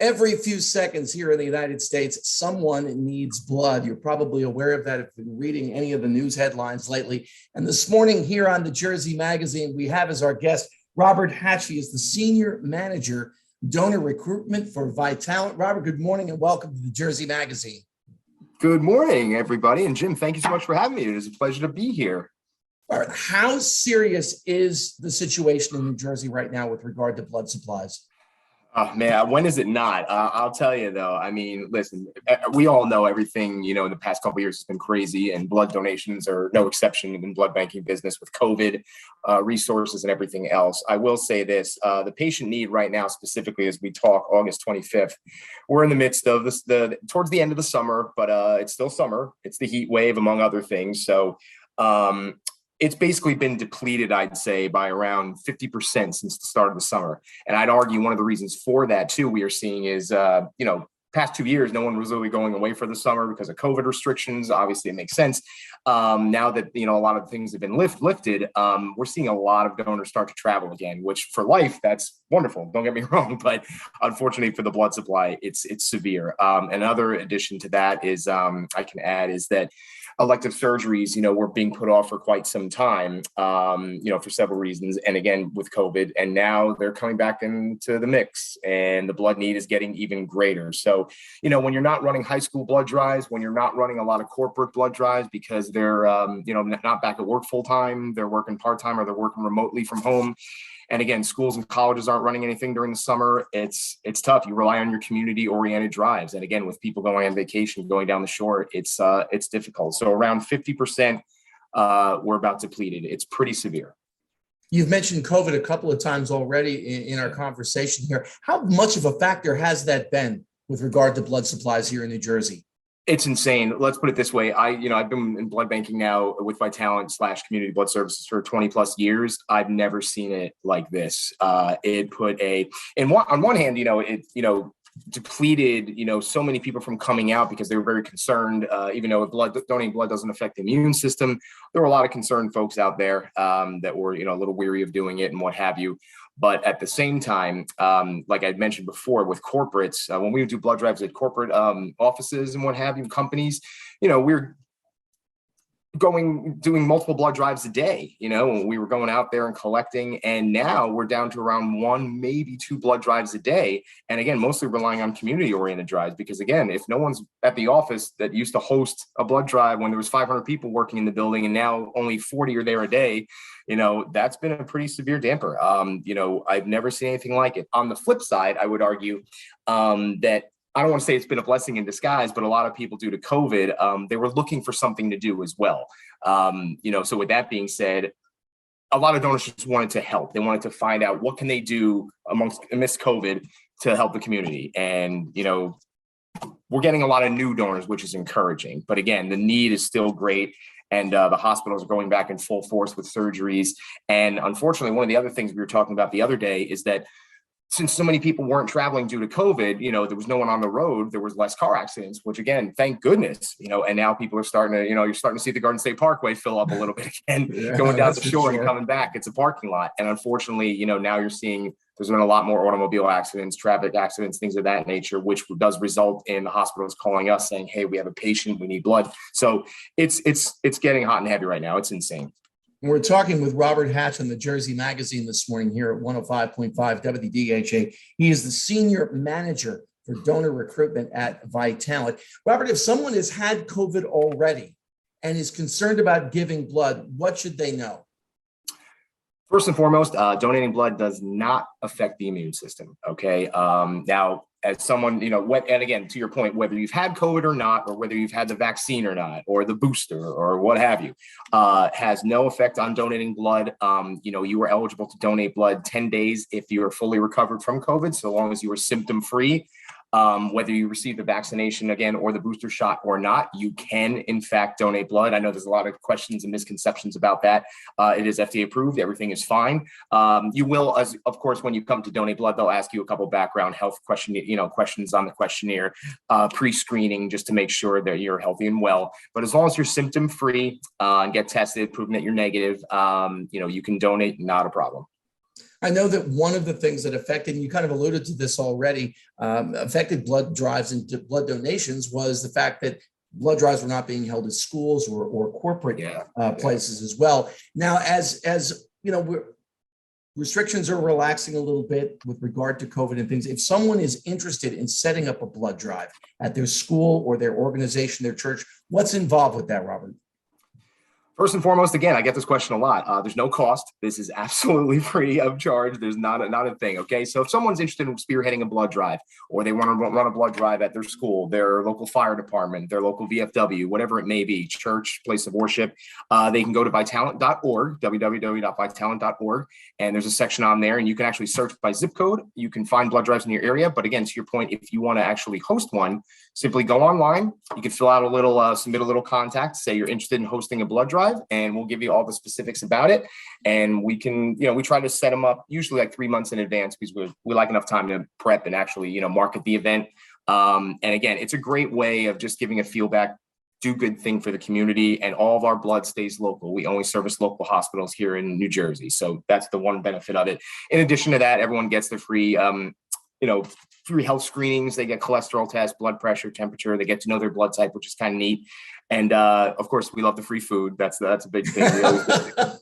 Every few seconds here in the United States, someone needs blood. You're probably aware of that if you've been reading any of the news headlines lately. And this morning here on the Jersey Magazine, we have as our guest Robert Hatch. He is the Senior Manager Donor Recruitment for Vitalant. Robert, good morning and welcome to the Jersey Magazine. Good morning, everybody. And Jim, thank you so much for having me. It is a pleasure to be here. All right, how serious is the situation in New Jersey right now with regard to blood supplies? Oh man, when is it not? I'll tell you though. I mean, listen, we all know everything, in the past couple of years has been crazy, and blood donations are no exception in blood banking business with COVID, resources and everything else. I will say this, the patient need right now, specifically as we talk August 25th, we're in the midst of this, towards the end of the summer, but it's still summer. It's the heat wave, among other things. So, it's basically been depleted, I'd say, by around 50% since the start of the summer. And I'd argue one of the reasons for that, too, we are seeing is, past 2 years, no one was really going away for the summer because of COVID restrictions. Obviously, it makes sense. Now that, a lot of things have been lifted, we're seeing a lot of donors start to travel again, which for life, that's wonderful. Don't get me wrong. But unfortunately for the blood supply, it's severe. Another addition to that is, I can add, is that elective surgeries, were being put off for quite some time, for several reasons. And again, with COVID, and now they're coming back into the mix and the blood need is getting even greater. So, when you're not running high school blood drives, when you're not running a lot of corporate blood drives because they're, not back at work full time, they're working part time or they're working remotely from home. And again, schools and colleges aren't running anything during the summer. It's tough. You rely on your community-oriented drives. And again, with people going on vacation, going down the shore, it's difficult. So around 50%, we're about depleted. It's pretty severe. You've mentioned COVID a couple of times already in our conversation here. How much of a factor has that been with regard to blood supplies here in New Jersey? It's insane. Let's put it this way. I've been in blood banking now with Vitalant / community blood services for 20 plus years. I've never seen it like this. It put on one hand, it depleted, so many people from coming out because they were very concerned, even though donating blood doesn't affect the immune system. There were a lot of concerned folks out there that were, a little weary of doing it and what have you. But at the same time, like I mentioned before, with corporates, when we do blood drives at corporate offices and what have you, companies, we're doing multiple blood drives a day, when we were going out there and collecting, and now we're down to around 1, maybe 2 blood drives a day. And again, mostly relying on community oriented drives, because again, if no one's at the office that used to host a blood drive when there was 500 people working in the building and now only 40 are there a day, that's been a pretty severe damper. I've never seen anything like it. On the flip side, I would argue that I don't want to say it's been a blessing in disguise, but a lot of people due to COVID, they were looking for something to do as well. So with that being said, a lot of donors just wanted to help. They wanted to find out what can they do amidst COVID to help the community. And, we're getting a lot of new donors, which is encouraging. But again, the need is still great. And the hospitals are going back in full force with surgeries. And unfortunately, one of the other things we were talking about the other day is that since so many people weren't traveling due to COVID, there was no one on the road, there was less car accidents, which again, thank goodness, and now people are starting to, you're starting to see the Garden State Parkway fill up a little bit again, going down the shore and coming back. It's a parking lot. And unfortunately, now you're seeing there's been a lot more automobile accidents, traffic accidents, things of that nature, which does result in the hospitals calling us saying, hey, we have a patient, we need blood. So it's getting hot and heavy right now. It's insane. We're talking with Robert Hatch on the Jersey Magazine this morning here at 105.5 WDHA. He is the Senior Manager for Donor Recruitment at Vitalant. Robert, if someone has had COVID already and is concerned about giving blood, what should they know? First and foremost, donating blood does not affect the immune system, okay? Now, as someone, and again, to your point, whether you've had COVID or not, or whether you've had the vaccine or not, or the booster or what have you, has no effect on donating blood. You are eligible to donate blood 10 days if you are fully recovered from COVID, so long as you are symptom-free. Whether you receive the vaccination again or the booster shot or not, you can in fact donate blood. I know there's a lot of questions and misconceptions about that. It is FDA approved. Everything is fine. You will, as of course, when you come to donate blood, they'll ask you a couple background health questions on the questionnaire, pre-screening, just to make sure that you're healthy and well. But as long as you're symptom free and get tested, proving that you're negative, you can donate, not a problem. I know that one of the things that affected, and you kind of alluded to this already, affected blood drives and blood donations was the fact that blood drives were not being held at schools or corporate places as well. Now, as you know, restrictions are relaxing a little bit with regard to COVID and things. If someone is interested in setting up a blood drive at their school or their organization, their church, what's involved with that, Robert? First and foremost, again, I get this question a lot. There's no cost. This is absolutely free of charge. There's not a thing. Okay. So if someone's interested in spearheading a blood drive, or they want to run a blood drive at their school, their local fire department, their local VFW, whatever it may be, church, place of worship, they can go to vitalant.org, www.vitalant.org. And there's a section on there, and you can actually search by zip code. You can find blood drives in your area. But again, to your point, if you want to actually host one, simply go online. You can fill out a little, submit a little contact, say you're interested in hosting a blood drive, and we'll give you all the specifics about it. And we can, we try to set them up usually like 3 months in advance, because we like enough time to prep and actually, market the event. And again, it's a great way of just giving a feedback, do good thing for the community, and all of our blood stays local. We only service local hospitals here in New Jersey. So that's the one benefit of it. In addition to that, everyone gets their free, free health screenings. They get cholesterol tests, blood pressure, temperature. They get to know their blood type, which is kind of neat. And of course, we love the free food. That's a big thing.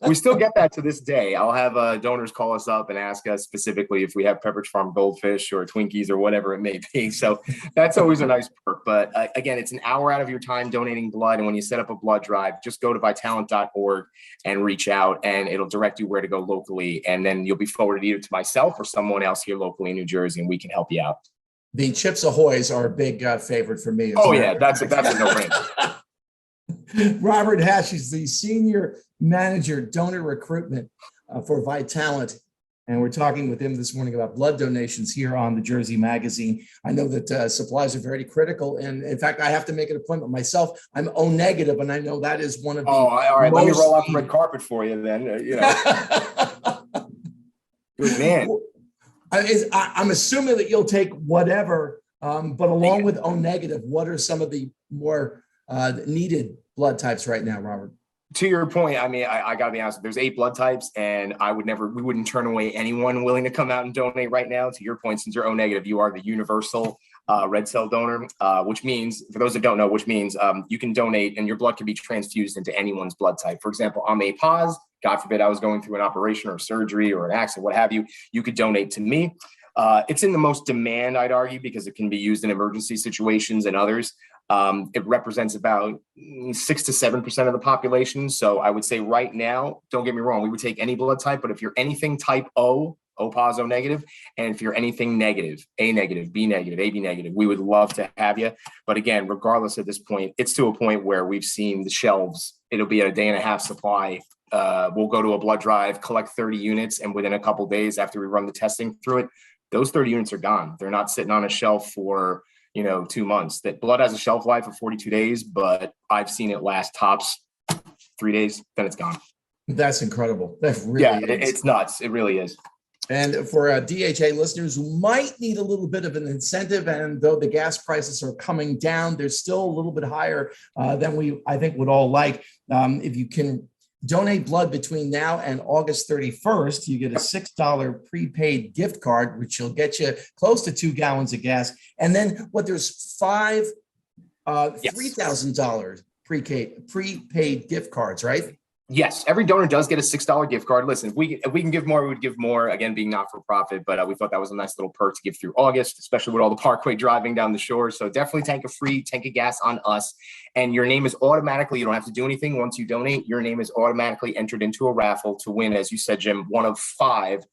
We still get that to this day. I'll have donors call us up and ask us specifically if we have Pepperidge Farm goldfish or Twinkies or whatever it may be. So that's always a nice perk. But again, it's an hour out of your time donating blood. And when you set up a blood drive, just go to vitalant.org and reach out, and it'll direct you where to go locally. And then you'll be forwarded either to myself or someone else here locally in New Jersey, and we can help you out. The Chips Ahoy's are a big favorite for me. Oh, yeah, that's a no-brainer. Robert Hash is the Senior Manager Donor Recruitment for Vitalant. And we're talking with him this morning about blood donations here on the Jersey Magazine. I know that supplies are very critical. And in fact, I have to make an appointment myself. I'm O negative, and I know that is one of the all right. Let me roll out the red carpet for you then. Good man. I'm assuming that you'll take whatever, but along with O negative, what are some of the more needed blood types right now, Robert? To your point, I mean, I got to be honest, there's 8 blood types, and we wouldn't turn away anyone willing to come out and donate right now. To your point, since you're O negative, you are the universal red cell donor, which means, for those that don't know, you can donate and your blood can be transfused into anyone's blood type. For example, I'm A positive. God forbid I was going through an operation or surgery or an accident, what have you, you could donate to me. It's in the most demand, I'd argue, because it can be used in emergency situations and others. It represents about 6 to 7% of the population. So I would say right now, don't get me wrong, we would take any blood type, but if you're anything type O positive, O negative, and if you're anything negative, A negative, B negative, AB negative, we would love to have you. But again, regardless at this point, it's to a point where we've seen the shelves, it'll be at a day and a half supply. We'll go to a blood drive, collect 30 units, and within a couple of days after we run the testing through it, those 30 units are gone. They're not sitting on a shelf for 2 months. That blood has a shelf life of 42 days, but I've seen it last tops 3 days, then it's gone. That's incredible. That really is. It's nuts. It really is. And for DHA listeners who might need a little bit of an incentive, and though the gas prices are coming down, they're still a little bit higher than I think would all like. If you can donate blood between now and August 31st, you get a $6 prepaid gift card, which will get you close to 2 gallons of gas. And then there's 5 $3,000 prepaid gift cards, right? Yes, every donor does get a $6 gift card. Listen, if we can give more, we would give more. Again, being not for profit, but we thought that was a nice little perk to give through August, especially with all the Parkway driving down the shore. So definitely tank a free tank of gas on us, and your name is automatically. You don't have to do anything once you donate. Your name is automatically entered into a raffle to win, as you said, Jim, one of 5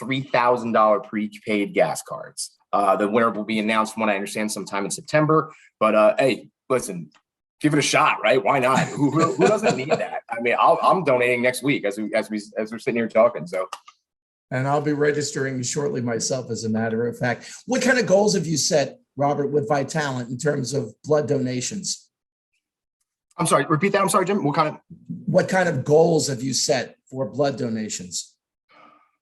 $3,000 prepaid gas cards. The winner will be announced, from what I understand, sometime in September. But hey, listen. Give it a shot, right? Why not? Who doesn't need that? I mean, I'm donating next week as we're sitting here talking. So, and I'll be registering shortly myself, as a matter of fact. What kind of goals have you set, Robert, with Vitalant in terms of blood donations? I'm sorry. Repeat that. I'm sorry, Jim. What kind of goals have you set for blood donations?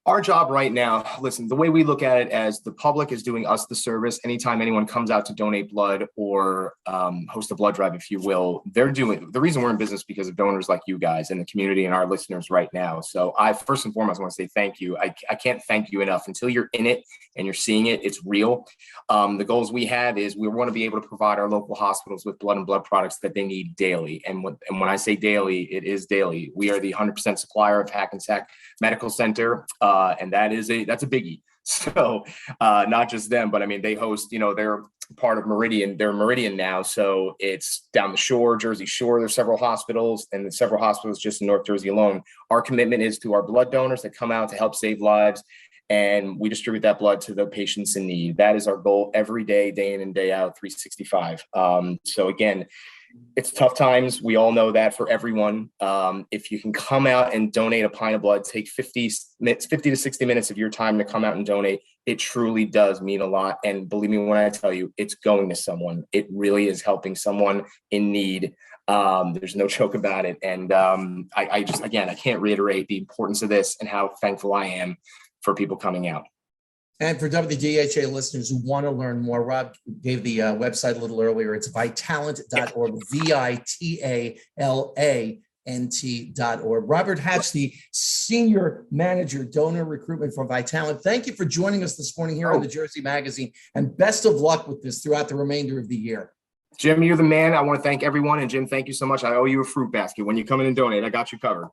Our job right now, listen, the way we look at it as the public is doing us the service. Anytime anyone comes out to donate blood or host a blood drive, if you will, they're doing the reason we're in business because of donors like you guys and the community and our listeners right now. So I first and foremost want to say thank you. I can't thank you enough. Until you're in it and you're seeing it, it's real. The goals we have is we want to be able to provide our local hospitals with blood and blood products that they need daily. And when I say daily, it is daily. We are the 100% supplier of Hackensack Medical Center. And that's a biggie. So not just them, but I mean, they host, they're part of Meridian. They're Meridian now. So it's down the shore, Jersey Shore. There's several hospitals and several hospitals just in North Jersey alone. Our commitment is to our blood donors that come out to help save lives. And we distribute that blood to the patients in need. That is our goal every day, day in and day out, 365. So again, it's tough times. We all know that for everyone. If you can come out and donate a pint of blood, take 50 to 60 minutes of your time to come out and donate. It truly does mean a lot. And believe me when I tell you, it's going to someone. It really is helping someone in need. There's no joke about it. And I can't reiterate the importance of this and how thankful I am for people coming out. And for WDHA listeners who want to learn more, Rob gave the website a little earlier. It's vitalant.org, VITALANT.org. Robert Hatch, the Senior Manager Donor Recruitment for Vitalant. Thank you for joining us this morning here on the Jersey Magazine, and best of luck with this throughout the remainder of the year. Jim, you're the man. I want to thank everyone. And Jim, thank you so much. I owe you a fruit basket. When you come in and donate, I got you covered.